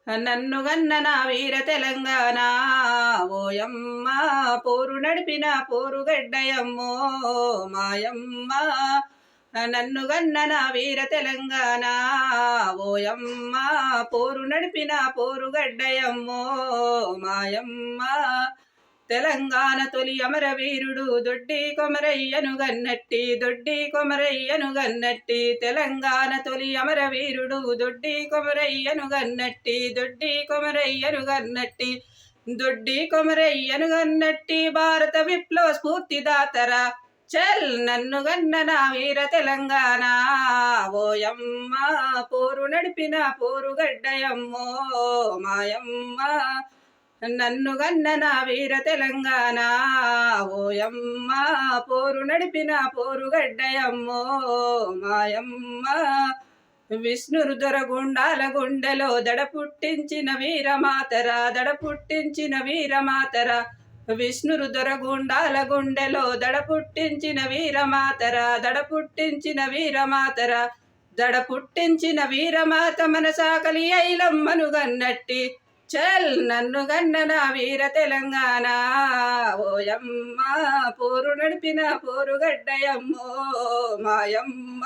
నన్ను గన్న నా వీర తెలంగాణ ఓయమ్మ పోరు నడిపిన పోరుగడ్డయమ్మో మాయమ్మ. నన్ను గన్న నా వీర తెలంగాణ ఓయమ్మ పోరు నడిపిన పోరుగడ్డయమ్మో మాయమ్మ. తెలంగాణ తొలి అమరవీరుడు దొడ్డి కొమరయ్యను గన్నట్టి తెలంగాణ తొలి అమరవీరుడు దొడ్డి కొమరయ్యను గన్నట్టి భారత విప్లవ స్ఫూర్తిదాతరా చల్ నన్ను గన్న నా వీర తెలంగాణ ఓయమ్మ పోరు నడిపిన పోరుగడ్డయమ్మో మాయమ్మ. నన్ను గన్న నా వీర తెలంగాణ ఓయమ్మ పోరు నడిపిన పోరుగడ్డయమ్మో మాయమ్మ. విష్ణురు దొరగుండాల గుండెలో దడ పుట్టించిన వీరమాతర విష్ణురు దొరగుండాల గుండెలో దడ పుట్టించిన వీరమాత మనసాకలి ఐలమ్మను గన్నట్టి చల్ నన్ను గన్న నా వీర తెలంగాణ ఓయమ్మ పోరు నడిపిన పోరుగడ్డయమ్మో మాయమ్మ.